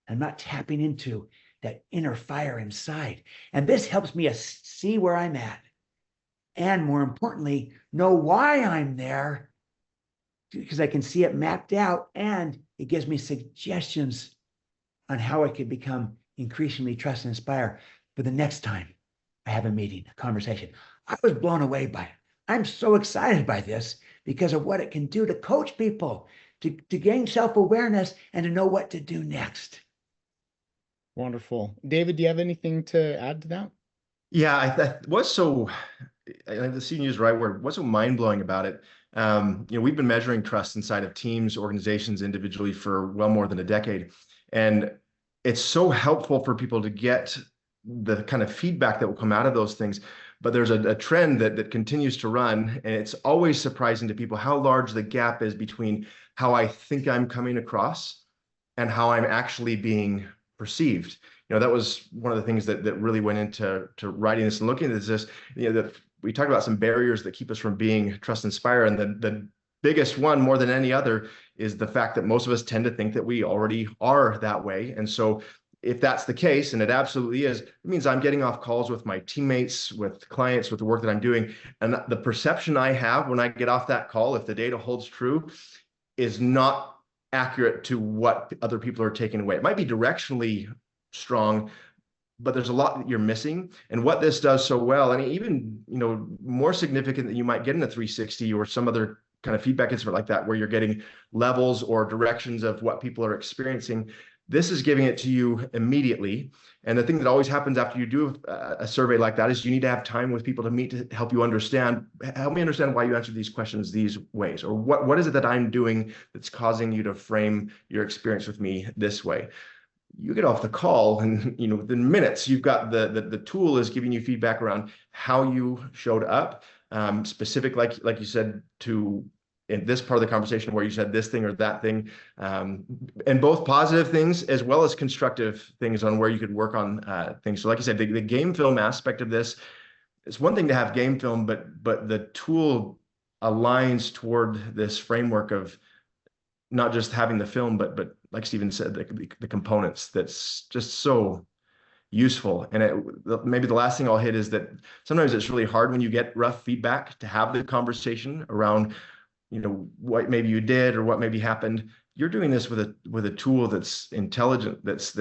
I'm not tapping into that inner fire inside. And this helps me see where I'm at. And more importantly, know why I'm there, because I can see it mapped out, and it gives me suggestions on how I could become increasingly trust and inspire for the next time I have a meeting, a conversation. I was blown away by it. I'm so excited by this because of what it can do to coach people, to gain self-awareness, and to know what to do next. Wonderful. David, do you have anything to add to that? Yeah, I was so, the senior is right word, what's so mind-blowing about it. We've been measuring trust inside of teams, organizations, individually for well more than a decade. And it's so helpful for people to get the kind of feedback that will come out of those things. But there's a trend that continues to run, and it's always surprising to people how large the gap is between how I think I'm coming across and how I'm actually being perceived. That was one of the things that really went into writing this and looking at this. That we talked about some barriers that keep us from being trust inspire, and the biggest one, more than any other, is the fact that most of us tend to think that we already are that way. And so if that's the case, and it absolutely is, it means I'm getting off calls with my teammates, with clients, with the work that I'm doing. And the perception I have when I get off that call, if the data holds true, is not accurate to what other people are taking away. It might be directionally strong, but there's a lot that you're missing. And what this does so well, and even more significant than you might get in a 360 or some other kind of feedback instrument like that, where you're getting levels or directions of what people are experiencing, this is giving it to you immediately. And the thing that always happens after you do a survey like that is you need to have time with people to meet to help you understand. Help me understand why you answer these questions these ways, or what is it that I'm doing that's causing you to frame your experience with me this way. You get off the call, and within minutes you've got the tool is giving you feedback around how you showed up, specific, like you said, to in this part of the conversation where you said this thing or that thing, and both positive things as well as constructive things on where you could work on things. So like I said, the game film aspect of this, it's one thing to have game film, but the tool aligns toward this framework of not just having the film, but like Stephen said, the components that's just so useful. And maybe the last thing I'll hit is that sometimes it's really hard when you get rough feedback to have the conversation around what maybe you did or what maybe happened. You're doing this with a tool that's intelligent, that's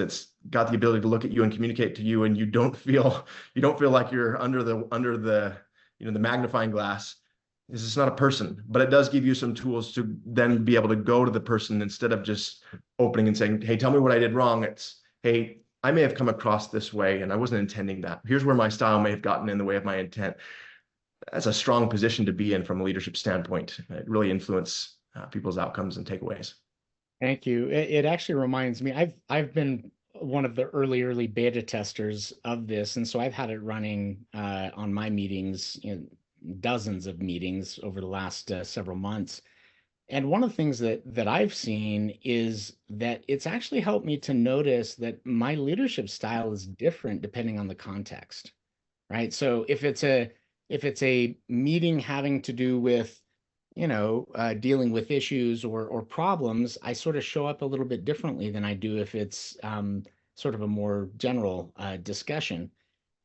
got the ability to look at you and communicate to you, and you don't feel like you're under the magnifying glass. This is not a person, but it does give you some tools to then be able to go to the person instead of just opening and saying, hey, tell me what I did wrong. It's, hey, I may have come across this way and I wasn't intending that. Here's where my style may have gotten in the way of my intent. That's a strong position to be in from a leadership standpoint. It really influences people's outcomes and takeaways. Thank you. It actually reminds me, I've been one of the early beta testers of this, and so I've had it running on my meetings, dozens of meetings over the last several months. And one of the things that I've seen is that it's actually helped me to notice that my leadership style is different depending on the context, right? So if it's a if it's a meeting having to do with, dealing with issues or problems, I sort of show up a little bit differently than I do if it's sort of a more general discussion.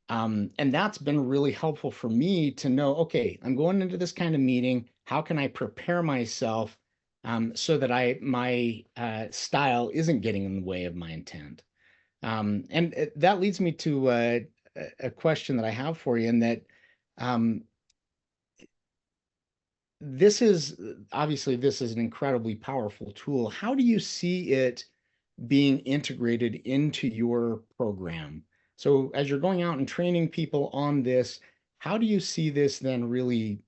And that's been really helpful for me to know, okay, I'm going into this kind of meeting. How can I prepare myself so that my style isn't getting in the way of my intent? And that leads me to a question that I have for you, in that this is obviously this is an incredibly powerful tool. How do you see it being integrated into your program? So as you're going out and training people on this, how do you see this then really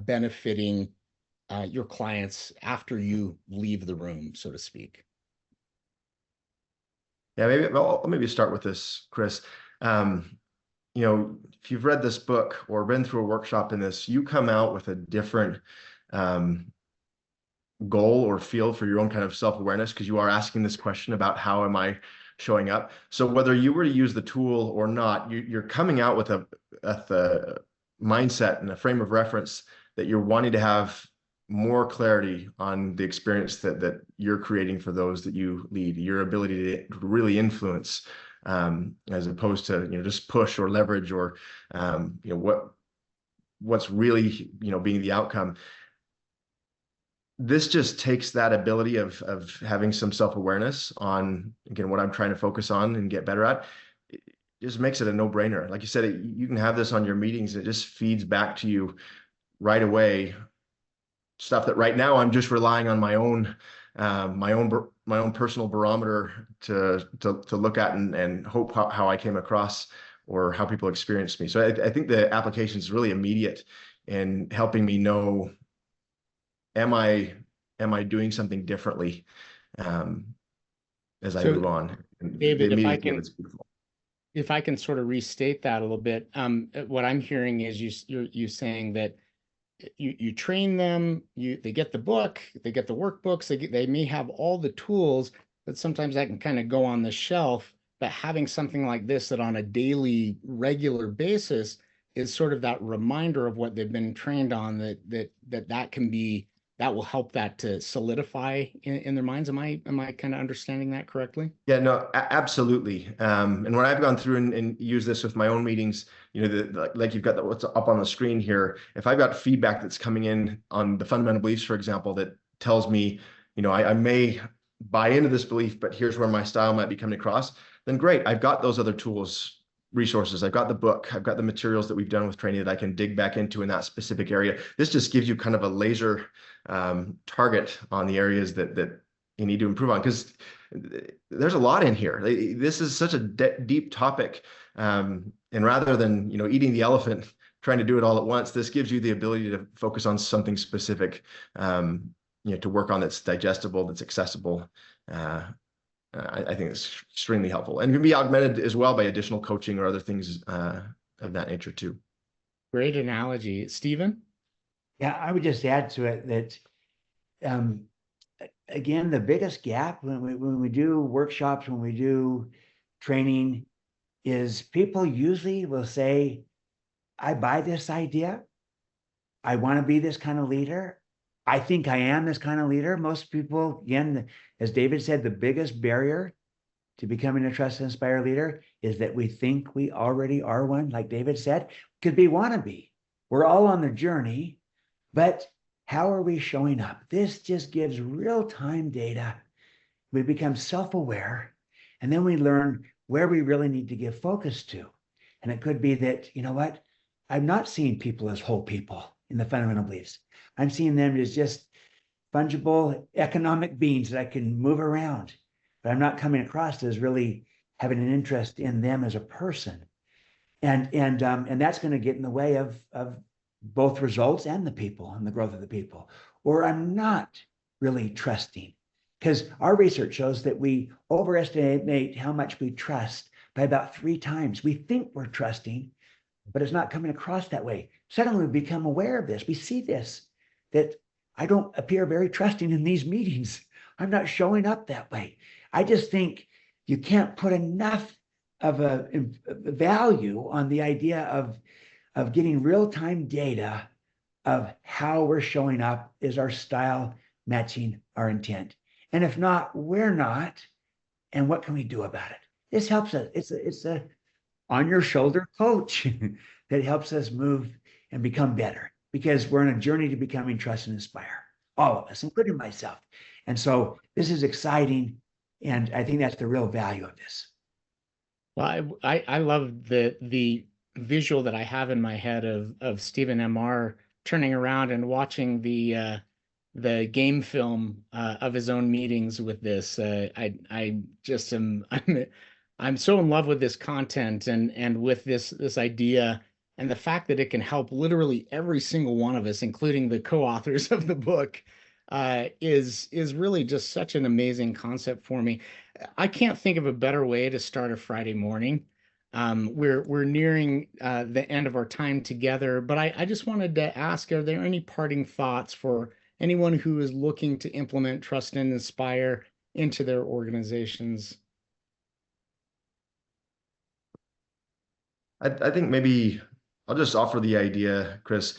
benefiting your clients after you leave the room, so to speak? Yeah, I'll maybe start with this, Chris. If you've read this book or been through a workshop in this, you come out with a different goal or feel for your own kind of self-awareness, because you are asking this question about how am I showing up. So whether you were to use the tool or not, you're coming out with a mindset and a frame of reference that you're wanting to have more clarity on the experience that you're creating for those that you lead, your ability to really influence, as opposed to just push or leverage or what's really being the outcome. This just takes that ability of having some self-awareness on, again, what I'm trying to focus on and get better at. It just makes it a no-brainer. Like you said, you can have this on your meetings. It just feeds back to you right away. Stuff that right now I'm just relying on my own personal barometer to look at and hope how I came across or how people experienced me. So I think the application is really immediate in helping me know, am I doing something differently as I move on? And David, if I can sort of restate that a little bit, what I'm hearing is you saying that you train them, they get the book, they get the workbooks, they may have all the tools, but sometimes that can kind of go on the shelf. But having something like this that on a daily, regular basis is sort of that reminder of what they've been trained on, that will help that to solidify in their minds. Am I kind of understanding that correctly? Yeah, no, absolutely. And when I've gone through and used this with my own meetings, like you've got what's up on the screen here. If I've got feedback that's coming in on the fundamental beliefs, for example, that tells me, I may buy into this belief, but here's where my style might be coming across, then great. I've got those other tools, resources. I've got the book. I've got the materials that we've done with training that I can dig back into in that specific area. This just gives you kind of a laser target on the areas that you need to improve on, because there's a lot in here. This is such a deep topic. And rather than, eating the elephant, trying to do it all at once, this gives you the ability to focus on something specific, to work on that's digestible, that's accessible. I think it's extremely helpful and can be augmented as well by additional coaching or other things of that nature too. Great analogy. Stephen? Yeah, I would just add to it that, again, the biggest gap when we do workshops, when we do training, is people usually will say, I buy this idea. I want to be this kind of leader. I think I am this kind of leader. Most people, again, as David said, the biggest barrier to becoming a trusted, inspired leader is that we think we already are one. Like David said, could be wannabe. We're all on the journey, but how are we showing up? This just gives real-time data. We become self-aware, and then we learn where we really need to give focus to. And it could be that, I'm not seeing people as whole people in the fundamental beliefs. I'm seeing them as just fungible economic beings that I can move around, but I'm not coming across as really having an interest in them as a person. And that's going to get in the way of both results and the people and the growth of the people. Or I'm not really trusting, because our research shows that we overestimate how much we trust by about 3 times. We think we're trusting, but it's not coming across that way. Suddenly we become aware of this. We see this, that I don't appear very trusting in these meetings. I'm not showing up that way. I just think you can't put enough of a value on the idea of getting real-time data of how we're showing up. Is our style matching our intent? And if not, we're not. And what can we do about it? This helps us. It's a on your shoulder coach that helps us move and become better, because we're on a journey to becoming trust and inspire, all of us, including myself. And so this is exciting. And I think that's the real value of this. Well, I love the visual that I have in my head of Stephen MR turning around and watching the game film of his own meetings with this. I just am I'm so in love with this content and with this idea, and the fact that it can help literally every single one of us, including the co-authors of the book, is really just such an amazing concept for me. I can't think of a better way to start a Friday morning. We're nearing the end of our time together, but I just wanted to ask, are there any parting thoughts for anyone who is looking to implement Trust and Inspire into their organizations? I think maybe I'll just offer the idea, Chris.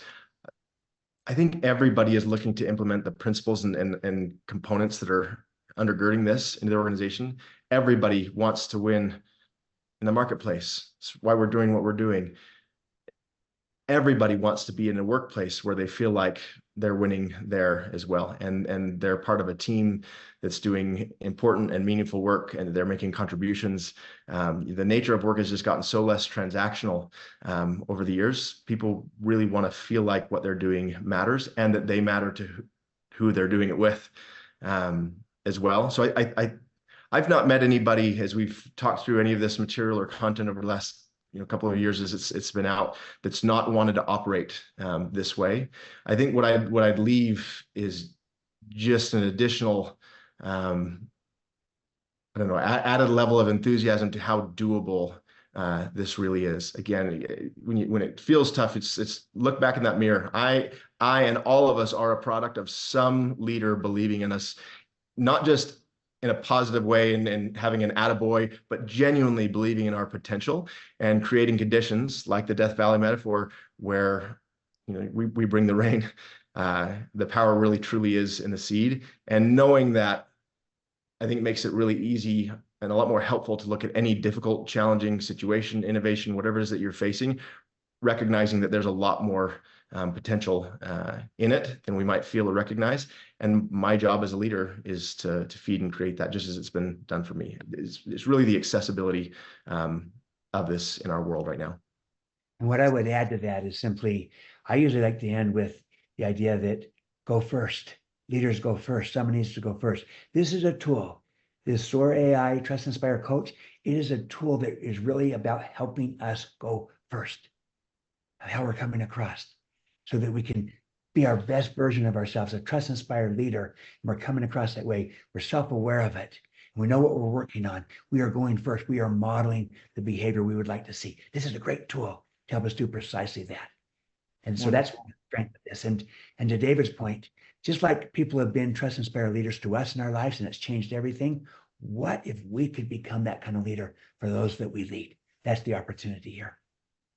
I think everybody is looking to implement the principles and components that are undergirding this into their organization. Everybody wants to win in the marketplace. That's why we're doing what we're doing. Everybody wants to be in a workplace where they feel like they're winning there as well, and they're part of a team that's doing important and meaningful work, and they're making contributions. The nature of work has just gotten so less transactional over the years. People really want to feel like what they're doing matters, and that they matter to who they're doing it with as well. So I've not met anybody, as we've talked through any of this material or content over the last couple of years as it's been out, that's not wanted to operate this way. I think what I'd leave is just an additional added level of enthusiasm to how doable this really is. Again, when it feels tough, it's look back in that mirror. I and all of us are a product of some leader believing in us, not just in a positive way and having an attaboy, but genuinely believing in our potential and creating conditions like the Death Valley metaphor, where we bring the rain. The power really truly is in the seed, and knowing that, I think, makes it really easy and a lot more helpful to look at any difficult, challenging situation, innovation, whatever it is that you're facing, recognizing that there's a lot more potential in it than we might feel or recognize. And my job as a leader is to feed and create that, just as it's been done for me. It's really the accessibility of this in our world right now. And what I would add to that is simply, I usually like to end with the idea that go first. Leaders go first. Someone needs to go first. This is a tool. This SOAR AI Trust Inspire Coach, it is a tool that is really about helping us go first, how we're coming across, so that we can be our best version of ourselves, a trust inspired leader. And we're coming across that way. We're self-aware of it. And we know what we're working on. We are going first. We are modeling the behavior we would like to see. This is a great tool to help us do precisely that. And so that's the strength of this. And to David's point, just like people have been trust inspired leaders to us in our lives, and it's changed everything, what if we could become that kind of leader for those that we lead? That's the opportunity here.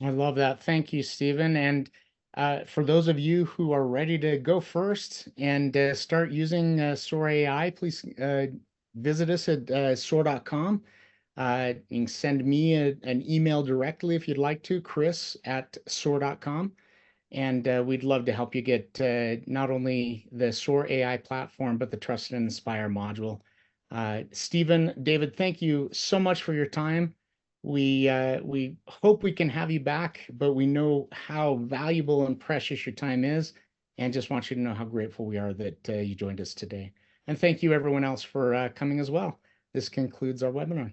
I love that. Thank you, Stephen. And for those of you who are ready to go first and start using SOAR AI, please visit us at soar.com. You can send me an email directly if you'd like to, chris@soar.com. And we'd love to help you get not only the SOAR AI platform, but the Trust and Inspire module. Stephen, David, thank you so much for your time. We hope we can have you back, but we know how valuable and precious your time is, and just want you to know how grateful we are that you joined us today. And thank you everyone else for coming as well. This concludes our webinar.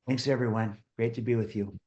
Thanks everyone. Great to be with you.